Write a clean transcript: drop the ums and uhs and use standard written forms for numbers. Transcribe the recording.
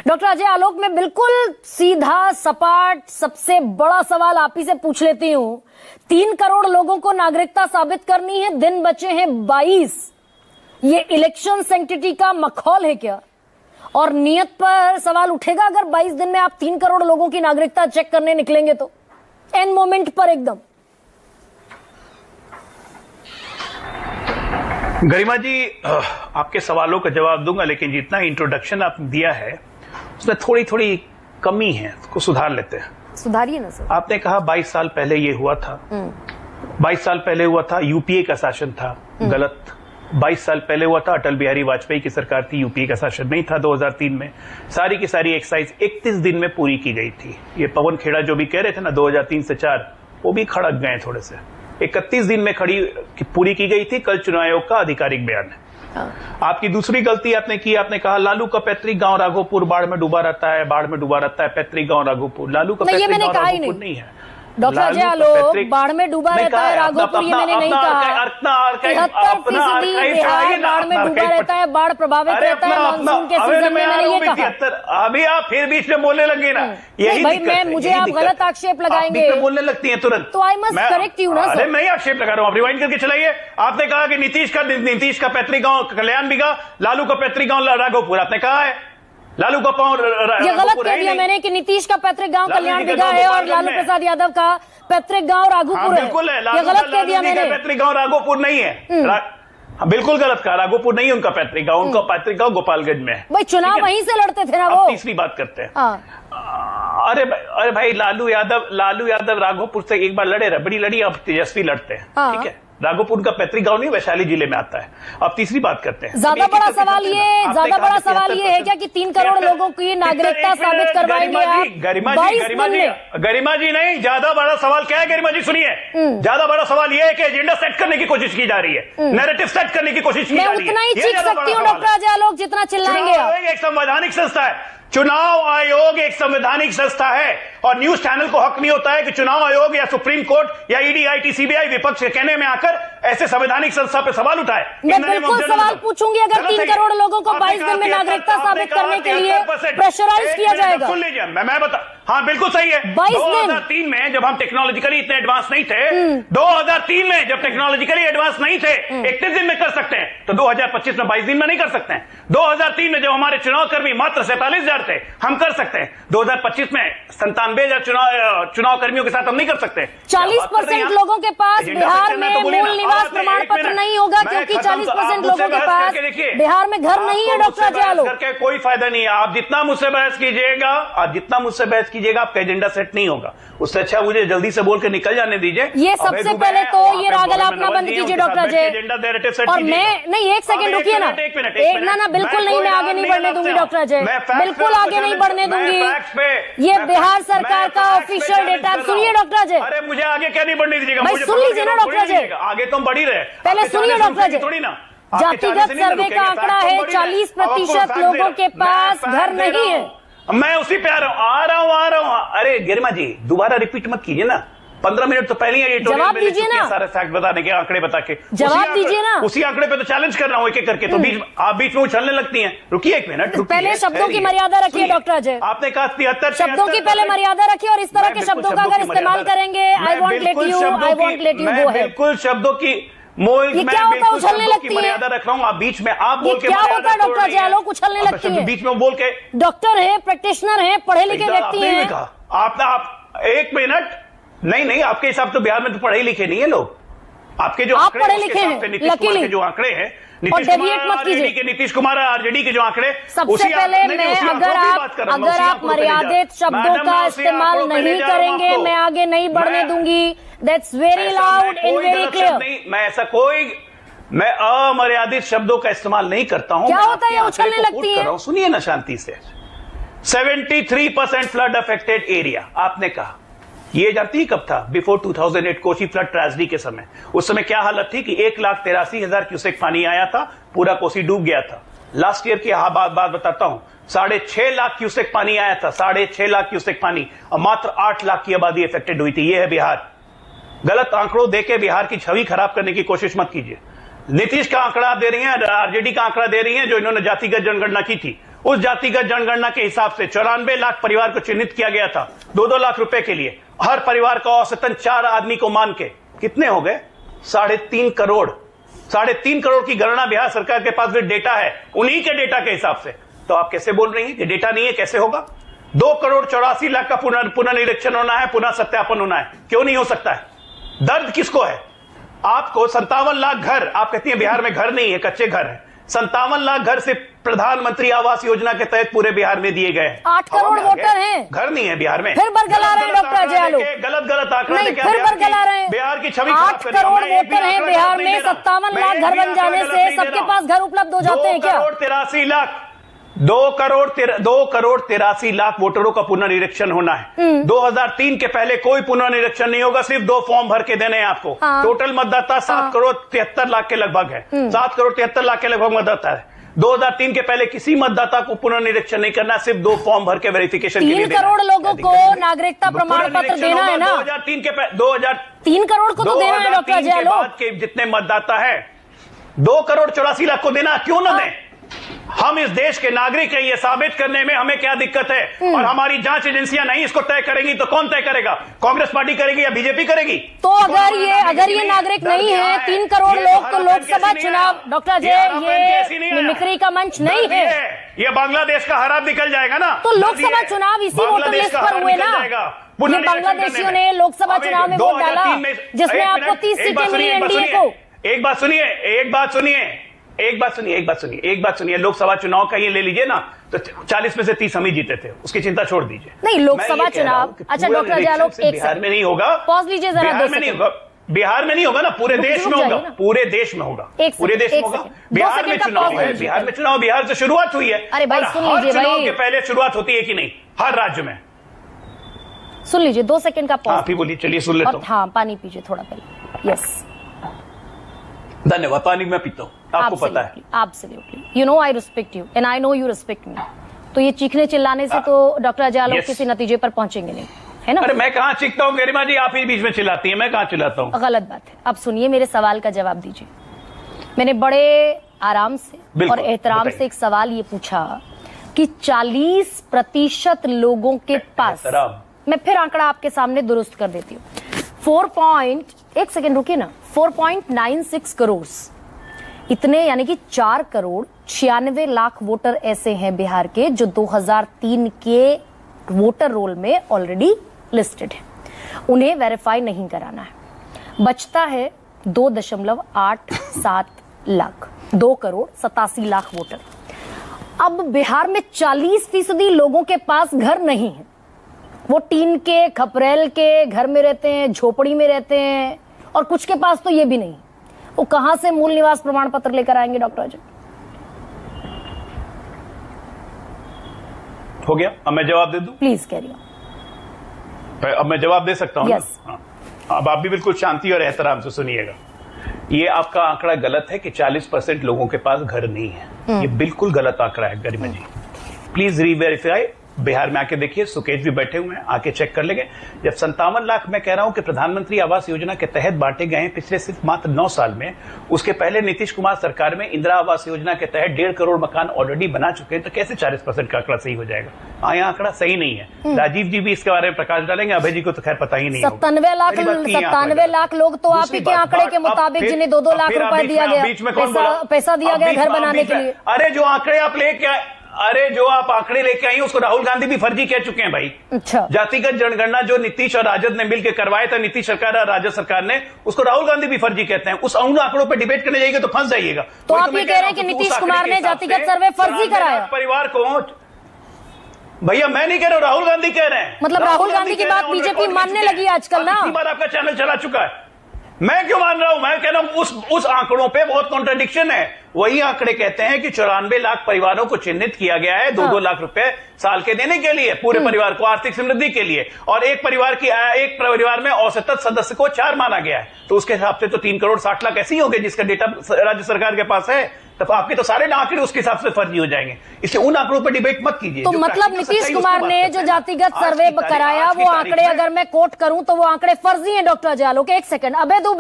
Doctor Ajay Alok, मैं बिल्कुल सीधा सपाट सबसे बड़ा सवाल आप ही से पूछ लेती हूँ। 3 करोड़ लोगों को नागरिकता साबित करनी है, दिन बचे हैं 22। ये इलेक्शन सेंटिटी का मखौल है क्या? और नियत पर सवाल उठेगा अगर 22 दिन में आप 3 करोड़ लोगों की नागरिकता चेक करने निकलेंगे तो एन मोमेंट पर एकदम। गरिमा जी, आपके सवालों का जवाब दूंगा, लेकिन जितना इंट्रोडक्शन आपने दिया है उसमें थोड़ी थोड़ी कमी है, उसको सुधार लेते हैं। सुधारिए ना सर। आपने कहा 22 साल पहले ये हुआ था, 22 साल पहले हुआ था, यूपीए का शासन था। गलत। 22 साल पहले हुआ था, अटल बिहारी वाजपेयी की सरकार थी, यूपीए का शासन नहीं था। 2003 में सारी की सारी एक्सरसाइज 31 दिन में पूरी की गई थी। ये पवन खेड़ा जो भी कह रहे थे ना 2003 से 4, वो भी खड़क गए थोड़े से। 31 दिन में पूरी की गई थी। कल चुनाव आयोग का आधिकारिक बयान है। आपकी दूसरी गलती आपने की, आपने कहा लालू का पैतृक गांव राघोपुर बाढ़ में डूबा रहता है, बाढ़ में डूबा रहता है पैतृक गांव राघोपुर। लालू का पैतृक गांव राघोपुर नहीं है। डॉक्टर अजय आलोक, बाढ़ में डूबा रहता है राघोपुर, ये मैंने नहीं कहा। 73% बिहार बाढ़ में डूबा रहता है, बाढ़ प्रभावित रहता है मानसून के सीजन में, मैंने ये कहा। अभी आप फिर बीच में बोलने लगे ना, यही भाई मैं मुझे आप गलत आक्षेप लगाएंगे, बोलने लगती हैं तुरंत, तो आई मस्ट करेक्ट यू ना सर। अरे मैं आक्षेप लगा रहा हूँ, आप रिवाइंड करके चलाइए। आपने कहा कि नीतीश का पैतृक गांव कल्याण बिगा, लालू का पैतृक गांव राघोपुर। आपने कहा है लालू का ये गलत कह दिया मैंने कि नीतीश का पैतृक गांव कल्याण बिगा है और लालू प्रसाद यादव का पैतृक गांव राघोपुर है। बिल्कुल है, ये गलत कह दिया मैंने। पैतृक गांव राघोपुर नहीं है। बिल्कुल गलत कहा, राघोपुर नहीं है उनका पैतृक गांव, उनका पैतृक गांव गोपालगंज में है। भाई चुनाव वहीं से लड़ते थे ना वो। तीसरी बात करते हैं। अरे भाई लालू यादव राघोपुर से एक बार लड़े, रबड़ी लड़ी, अब तेजस्वी लड़ते हैं। ठीक है, राघोपुर का पैतृक गांव नहीं वैशाली जिले में आता है। अब तीसरी बात करते हैं। ज्यादा बड़ा सवाल ये है क्या कि 3 करोड़ लोगों की नागरिकता साबित करवाएंगे आप? गरिमा जी नहीं, ज्यादा बड़ा सवाल क्या है गरिमा जी? सुनिए, ज्यादा बड़ा सवाल ये है कि एजेंडा सेट करने की कोशिश की जा रही है, नैरेटिव सेट करने की कोशिश की जा रही है। मैं उतना ही चीख सकती हूँ डॉक्टर अजय आलोक जितना चिल्लाएंगे आप। एक संवैधानिक संस्था है, चुनाव आयोग एक संवैधानिक संस्था है, और न्यूज चैनल को हक नहीं होता है कि चुनाव आयोग या सुप्रीम कोर्ट या ईडी, आईटी, सीबीआई विपक्ष के कहने में आकर ऐसे संवैधानिक संस्था पे सवाल उठाए। मैं बिल्कुल सवाल पूछूंगी, अगर 3 करोड़ लोगों को 22 दिन में नागरिकता साबित करने के लिए प्रेशराइज किया जाएगा। सुन लीजिए, मैं बता, हाँ बिल्कुल सही है। 2003 में जब हम टेक्नोलॉजिकली इतने एडवांस नहीं थे, 2003 में जब टेक्नोलॉजिकली एडवांस नहीं थे, 31 दिन में कर सकते हैं, तो 2025 में 22 दिन में नहीं कर सकते हैं। 2003 में जब हमारे चुनाव कर्मी मात्र 47,000 थे, हम कर सकते हैं। 2025 में 97,000 चुनाव कर्मियों के साथ हम नहीं कर सकते। 40% लोगों के पास बिहार में मूल निवास प्रमाण पत्र नहीं होगा, क्योंकि 40% लोगों के पास बिहार में घर नहीं है। डॉक्टर अजय आलोक, करके कोई फायदा नहीं है। आप जितना मुझसे बहस कीजिएगा, आपका एजेंडा सेट नहीं होगा। उससे अच्छा मुझे जल्दी से बोल के निकल जाने दीजिए। ये सबसे पहले तो ये रागल अपना बंद कीजिए डॉक्टर अजय। और मैं नहीं, एक सेकंड रुकिए ना, ना बिल्कुल नहीं, मैं आगे नहीं बढ़ने दूंगी डॉक्टर अजय, बिल्कुल आगे नहीं बढ़ने दूंगी। ये बिहार सरकार का ऑफिशियल डेटा। सुनिए डॉक्टर अजय। अरे मुझे आगे क्या नहीं बढ़ने दीजिएगा? भाई सुन लीजिए ना डॉक्टर अजय, आगे तो बढ़ ही रहे। पहले सुनिए डॉक्टर अजय। थोड़ी ना जातिगत सर्वे का आंकड़ा है 40% लोगों के पास घर नहीं है। मैं उसी पे आ रहा हूँ। अरे गरिमा जी दोबारा रिपीट मत कीजिए ना, 15 मिनट तो पहले ही जवाब दीजिए ना, सारे फैक्ट बताने के, आंकड़े बता के जवाब दीजिए ना। उसी आंकड़े पे तो चैलेंज कर रहा हूँ एक एक करके, तो आप बीच में उछलने लगती हैं। रुकिए एक मिनट, पहले शब्दों की मर्यादा रखिए डॉक्टर अजय। आपने कहा 73 शब्दों की पहले मर्यादा रखिए, और इस तरह के शब्दों का अगर इस्तेमाल करेंगे, I won't let you go है। बिल्कुल शब्दों की ये क्या होता है? उछलने लगती है। मर्यादा रख रहा हूँ, आप बीच में आप बोल के क्या होता है डॉक्टर अजय आलोक? उछलने लगती है बीच में बोल के। डॉक्टर है, प्रैक्टिशनर है, पढ़े लिखे व्यक्ति हैं। आप एक मिनट, नहीं आपके हिसाब से बिहार में तो पढ़े लिखे नहीं है लोग। आपके जो आप पढ़े लिखे हैं, लकीली जो आंकड़े हैं, नीतीश कुमार आरजेडी के जो आंकड़े, सबसे पहले मैं अगर आप मर्यादित शब्दों का इस्तेमाल नहीं करेंगे, मैं आगे नहीं बढ़ने दूंगी। That's very loud and very clear. मैं ऐसा मैं अमर्यादित शब्दों का इस्तेमाल नहीं करता हूं। क्या होता है? उछलने लगती है। सुनिए ना शांति से। 73% फ्लड अफेक्टेड एरिया आपने कहा। ये जानती ही कब था? बिफोर 2008 कोसी फ्लड ट्रेजेडी के समय। उस समय क्या हालत थी कि 1,83,000 क्यूसेक पानी आया था, पूरा कोसी डूब गया था। लास्ट ईयर की बात बताता हूं, 6.5 लाख क्यूसेक पानी आया था, 6.5 लाख क्यूसेक पानी, और मात्र 8 लाख की आबादी अफेक्टेड हुई थी। ये है बिहार। गलत आंकड़ों देके बिहार की छवि खराब करने की कोशिश मत कीजिए। नीतीश का आंकड़ा आप दे रही हैं, आरजेडी का आंकड़ा दे रही हैं, जो इन्होंने जातिगत जनगणना की थी, उस जातिगत जनगणना के हिसाब से 94 लाख परिवार को चिन्हित किया गया था 2-2 लाख रुपए के लिए। हर परिवार का औसतन 4 आदमी को मान के कितने हो गए? 3.5 करोड़। 3.5 करोड़ की गणना बिहार सरकार के पास भी डेटा है, उन्हीं के डेटा के हिसाब से। तो आप कैसे बोल रही हैं कि डेटा नहीं है? कैसे होगा? 2,84,00,000 का पुनर्निरीक्षण होना है, पुनः सत्यापन होना है। क्यों नहीं हो सकता है? दर्द किसको है? आपको 57 लाख घर, आप कहती हैं बिहार में घर नहीं है, कच्चे घर है। 57 लाख घर से प्रधानमंत्री आवास योजना के तहत पूरे बिहार में दिए गए हैं। 8 करोड़ वोटर हैं, घर नहीं है बिहार में। फिर बरगला रहे हैं डॉक्टर अजय आलोक, गलत आंकड़ा लेके फिर बरगला रहे हैं। बिहार की छवि 8 करोड़ वोटर हैं बिहार में, 57 लाख घर बन जाने से सबके पास घर उपलब्ध हो जाते हैं क्या? 2 करोड़ 83 लाख वोटरों का पुनर्निरीक्षण होना है। 2003 के पहले कोई पुनर्निरीक्षण नहीं होगा, सिर्फ 2 फॉर्म भर के देने हैं आपको। टोटल मतदाता 7 करोड़ 73 लाख के लगभग है। 7 करोड़ 73 लाख के लगभग मतदाता है। 2003 के पहले किसी मतदाता को पुनर्निरीक्षण नहीं करना, सिर्फ 2 फॉर्म भर के वेरिफिकेशन के लिए 3 करोड़ लोगों को नागरिकता प्रमाण पत्र देना है ना। 2003 के 3 करोड़ को तो देना है डॉक्टर अजय आलोक। के जितने मतदाता है 2 करोड़ 84 लाख को देना, क्यों ना दें? हम इस देश के नागरिक हैं, ये साबित करने में हमें क्या दिक्कत है? और हमारी जांच एजेंसियां नहीं इसको तय करेंगी तो कौन तय करेगा? कांग्रेस पार्टी करेगी या बीजेपी करेगी? तो अगर ये नागरिक नहीं है 3 करोड़ लोग, तो लोकसभा चुनाव डॉक्टर अजय ये मिमिक्री का मंच नहीं है। ये बांग्लादेश का हराब निकल जाएगा ना। तो लोकसभा चुनाव इसी वोटर लिस्ट पर हुए ना। ये बांग्लादेशियों ने लोकसभा चुनाव में वोट डाला जिसमें आपको 30 सीटें मिली एनडीए को। एक बात सुनिए, लोकसभा चुनाव का ये ले लीजिए ना, तो 40 में से 30 हम ही जीते थे, उसकी चिंता छोड़ दीजिए। नहीं, लोकसभा चुनाव, अच्छा डॉक्टर अजय आलोक, बिहार में नहीं होगा, पॉज लीजिए जरा, बिहार में नहीं होगा, बिहार में नहीं होगा ना, पूरे देश में होगा, पूरे देश में होगा, पूरे देश में होगा। बिहार में चुनाव है, बिहार में चुनाव, बिहार से शुरुआत हुई है। अरे भाई सुन लीजिए, चुनाव के पहले शुरुआत होती है कि नहीं हर राज्य में? सुन लीजिए, 2 सेकंड का पॉज। आप ही बोलिए, चलिए सुन लेता हूं। हाँ, पानी पीजिए थोड़ा पहले। यस, धन्यवाद। पानी मैं पीता हूँ, आपको पता है। Absolutely. You know I respect you and I know you respect me. तो ये चीखने चिल्लाने से तो डॉक्टर अजय आलोक किसी नतीजे पर पहुंचेंगे नहीं, है ना? अरे मैं कहाँ चीखता हूँ गरिमा जी, आप ही बीच में चिल्लाती हैं, मैं कहाँ चिल्लाता हूँ? गलत बात है। अब सुनिए, मेरे सवाल का जवाब दीजिए। मैंने बड़े आराम से और एहतराम से एक सवाल ये पूछा कि 40% लोगों के पास, मैं फिर आंकड़ा आपके सामने दुरुस्त कर देती हूँ, 1 सेकेंड रुकिए ना, 4.96 करोड़, इतने यानी कि 4 करोड़ 96 लाख वोटर ऐसे हैं बिहार के जो 2003 के वोटर रोल में ऑलरेडी लिस्टेड है। उन्हें वेरीफाई नहीं कराना है। बचता है 2.87 लाख, 2 करोड़ 87 लाख वोटर। अब बिहार में 40% लोगों के पास घर नहीं है। वो टीन के, खपरेल के घर में रहते हैं, झोपड़ी में रहते हैं, और कुछ के पास तो ये भी नहीं। वो कहां से मूल निवास प्रमाण पत्र लेकर आएंगे डॉक्टर अजय? हो गया, अब मैं जवाब दे दूं? Please carry. अब मैं जवाब दे सकता हूं? Yes. अब आप भी बिल्कुल शांति और एहतराम से सुनिएगा। ये आपका आंकड़ा गलत है कि 40% लोगों के पास घर नहीं है। ये बिल्कुल गलत आंकड़ा है गरिमा जी, प्लीज रीवेरीफाई। बिहार में आके देखिए, सुकेश भी बैठे हुए हैं, आके चेक कर लेंगे। जब 57 लाख मैं कह रहा हूं कि प्रधानमंत्री आवास योजना के तहत बांटे गए हैं पिछले सिर्फ मात्र 9 साल में, उसके पहले नीतीश कुमार सरकार में इंदिरा आवास योजना के तहत 1.5 करोड़ मकान ऑलरेडी बना चुके हैं, तो कैसे 40% का आंकड़ा सही हो जाएगा? हाँ, यह आंकड़ा सही नहीं है। राजीव जी भी इसके बारे में प्रकाश डालेंगे, अभय जी को तो खैर पता ही नहीं। 97 लाख लोग तो आप ही के आंकड़े के मुताबिक जिन्हें 2-2 लाख रुपए दिया गया, पैसा दिया गया घर बनाने के लिए। अरे जो आंकड़े आप लेके आए, जो आप आंकड़े लेके आई, उसको राहुल गांधी भी फर्जी कह चुके हैं भाई। अच्छा, जातिगत जनगणना जो नीतीश और राजद ने मिलकर करवाया था, नीतीश सरकार और राजद सरकार ने, उसको राहुल गांधी भी फर्जी कहते हैं। उस उन आंकड़ों पर डिबेट करने जाइएगा तो फंस जाइएगा। तो आप ये कह रहे हैं कि नीतीश कुमार ने जातिगत सर्वे फर्जी कराया? परिवार को भैया मैं नहीं कह रहा हूं, राहुल गांधी कह रहे हैं। मतलब राहुल गांधी की बात बीजेपी मानने लगी आजकल ना? बार आपका चैनल चला चुका है, मैं क्यों मान रहा हूं? मैं कह रहा हूं उस आंकड़ों पे बहुत कॉन्ट्रडिक्शन है। वही आंकड़े कहते हैं कि 94 लाख परिवारों को चिन्हित किया गया है 2-2 लाख रुपए साल के देने के लिए, पूरे परिवार को आर्थिक समृद्धि के लिए, और एक परिवार में औसतन सदस्य को 4 माना गया है। तो उसके हिसाब से तो 3 करोड़ 60 लाख ऐसे ही होंगे जिसका डेटा राज्य सरकार के पास है। तो आपके तो सारे आंकड़े उसके हिसाब से फर्जी हो जाएंगे, इसलिए उन आंकड़ों पर डिबेट मत कीजिए। तो मतलब नीतीश कुमार ने जो जातिगत सर्वे कराया, वो आंकड़े अगर मैं कोट करूं तो वो आंकड़े फर्जी हैं डॉक्टर अजय आलोक। 1 सेकंड, अबे दुबे